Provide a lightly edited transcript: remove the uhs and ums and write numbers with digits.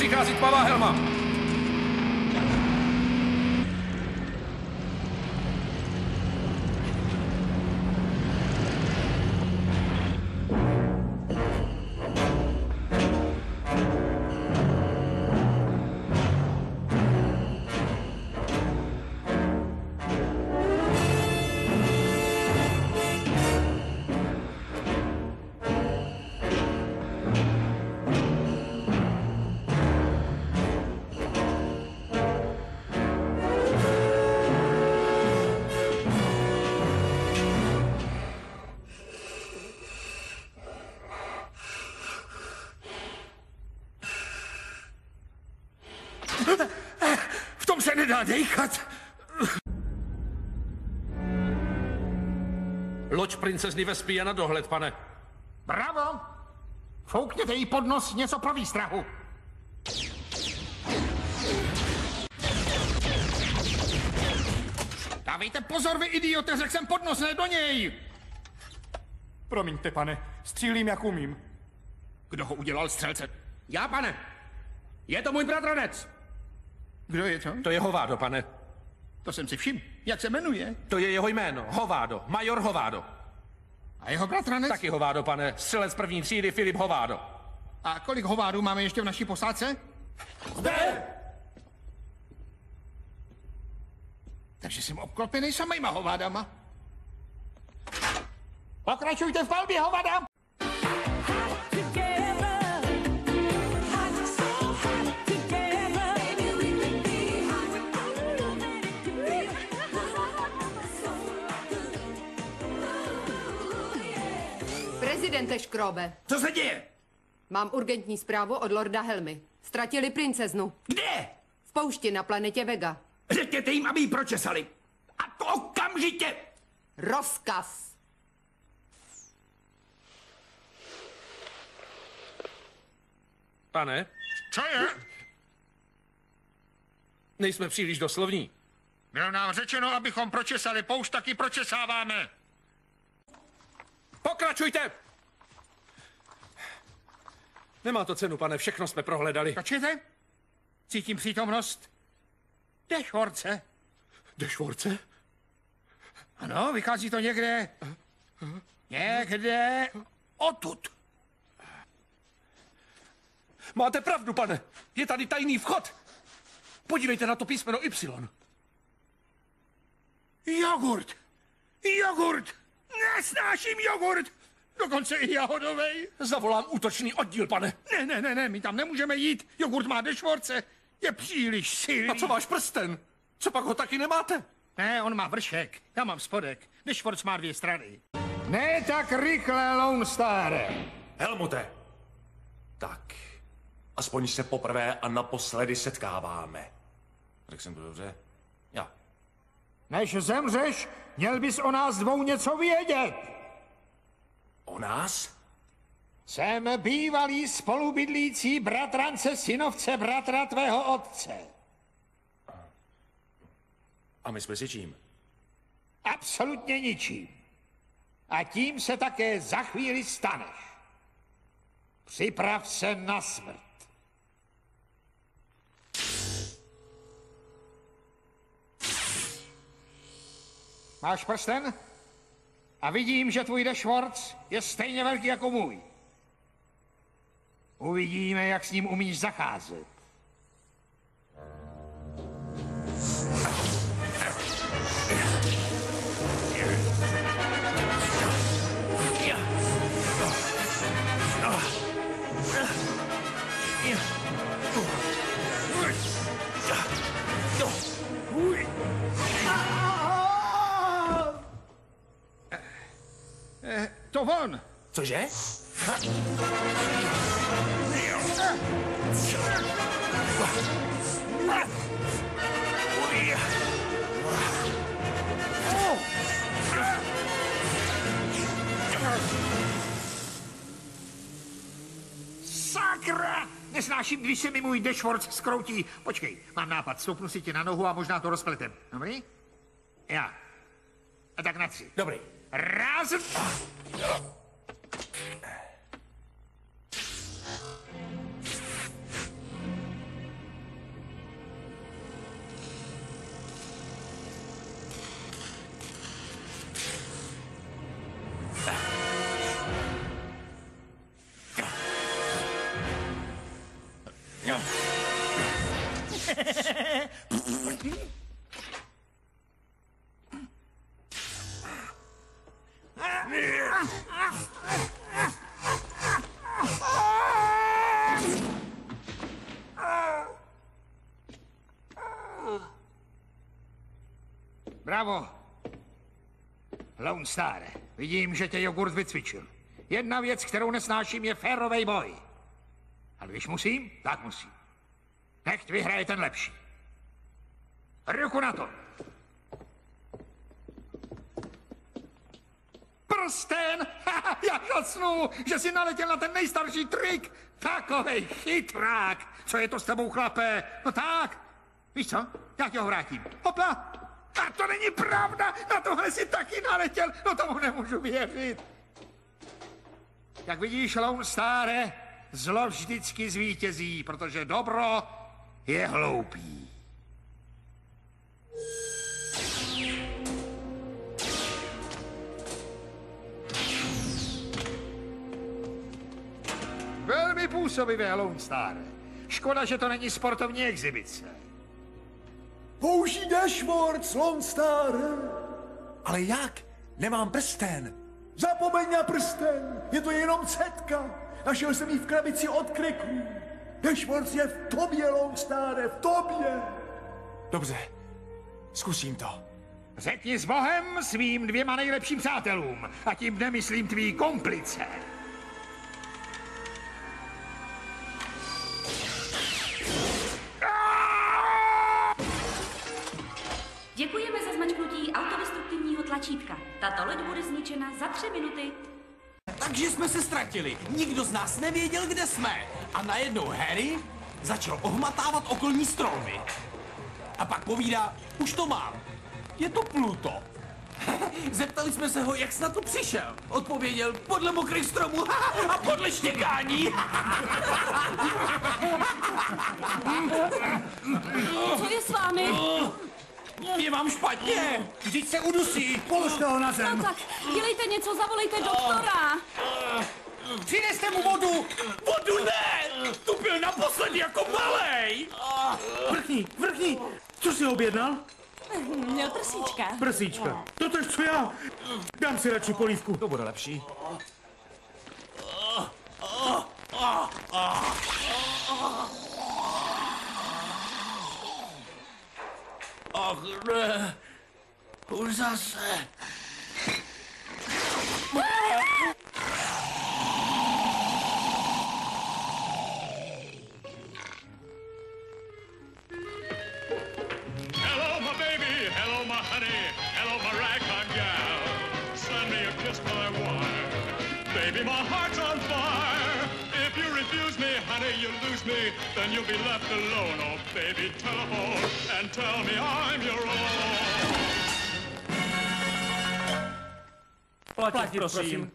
přichází tmavá helma. V tom se nedá dejchat. Loď princezny Vespy je na dohled, pane. Bravo! Foukněte jí pod nos něco pro výstrahu. Dávejte pozor, vy idiote, řekl jsem pod nos, ne do něj! Promiňte, pane, střílím, jak umím. Kdo ho udělal střelce? Já, pane. Je to můj bratranec. Kdo je to? To je Hovádo, pane. To jsem si všiml. Jak se jmenuje? To je jeho jméno. Hovádo. Major Hovádo. A jeho bratranec? Taky Hovádo, pane. Střelec první třídy Filip Hovádo. A kolik hovádů máme ještě v naší posádce? Zde! Takže jsem obklopený samejma hovádama. Pokračujte v palbě, hovada! Prezidente Škrobe, Co se děje? mám urgentní zprávu od lorda Helmy. Ztratili princeznu. Kde? V poušti na planetě Vega. Řekněte jim, aby ji pročesali. A to okamžitě! Rozkaz. Pane, Co je? nejsme příliš doslovní. Bylo nám řečeno, abychom pročesali poušť, taky pročesáváme. Pokračujte! Nemá to cenu, pane, všechno jsme prohledali. Počujete? Cítím přítomnost Dešvorce. Dešvorce? Ano, vychází to někde. Někde odtud. Máte pravdu, pane. Je tady tajný vchod. Podívejte na to písmeno Y. Jogurt. Jogurt. Nesnáším jogurt. Dokonce i jahodovej. Zavolám útočný oddíl, pane. Ne, my tam nemůžeme jít. Jogurt má Dešvorce. Je příliš silný. A co váš prsten? Co pak ho taky nemáte? Ne, on má vršek. Já mám spodek. Dešvorc má 2 strany. Ne tak rychle, Lone Star. Helmute! Tak, aspoň se poprvé a naposledy setkáváme. Řekl jsem to dobře? Já. Než zemřeš, měl bys o nás dvou něco vědět. O nás? Jsem bývalý spolubydlící bratrance synovce bratra tvého otce. A my jsme si čím? Absolutně ničím. A tím se také za chvíli staneš. Připrav se na smrt. Máš prsten? A vidím, že tvůj Dešvorc je stejně velký jako můj. Uvidíme, jak s ním umíš zacházet. To von! Cože? Sakra! Nesnáším, když se mi můj Dešvorc zkroutí. Počkej, mám nápad. Stoupnu si tě na nohu a možná to rozpletem. Dobrý? Já. A tak na 3. Dobrý. Raz. Bravo. Lone Star, vidím, že tě jogurt vycvičil. Jedna věc, kterou nesnáším, je férovej boj. Ale když musím, tak musím. Nechť vyhraje ten lepší. Ruku na to. Prsten! Já žasnu, že jsi naletěl na ten nejstarší trik. Takovej chytrák. Co je to s tebou, chlape? No tak. Víš co? Já ti ho vrátím. Hopla. A to není pravda. Na tohle jsi taky naletěl. No tomu nemůžu věřit. Jak vidíš, Lone Starre, zlo vždycky zvítězí, protože dobro je hloupý. Velmi působivé, Lone Star. Škoda, že to není sportovní exibice. Použij Dashwords, Lone Star. Ale jak? Nemám prsten. Zapomeň na prsten, je to jenom cetka. Našel jsem ji v krabici od kriků. Dashwords je v tobě, Lone Star, v tobě. Dobře, zkusím to. Řekni s Bohem svým 2 nejlepším přátelům. A tím nemyslím tvý komplice. Děkujeme za zmačknutí autodestruktivního tlačítka. Tato loď bude zničena za 3 minuty. Takže jsme se ztratili. Nikdo z nás nevěděl, kde jsme. A najednou Harry začal ohmatávat okolní stromy. A pak povídá, už to mám. Je to Pluto. Zeptali jsme se ho, jak jsi na to přišel. Odpověděl, podle mokrých stromů a podle štěkání. Co je s vámi? Je vám špatně. Vždyť se udusí. Položte ho na zem. No tak, dělejte něco, zavolejte doktora. Přineste mu vodu. Vodu ne! Tu byl naposledy jako malej. Vrchní. Co jsi objednal? Měl prsíčka. Prsíčka. Totež co já. Dám si radši polívku. To bude lepší. Ach ne, už zase. Hello, my baby. Hello, my honey. Hello, my ragtime gal. Send me a kiss, my wife. Baby, my heart's on fire. If you refuse me, honey, you lose me. Then you'll be left alone. Oh, baby, telephone and tell me I'm your own. Platit, prosím.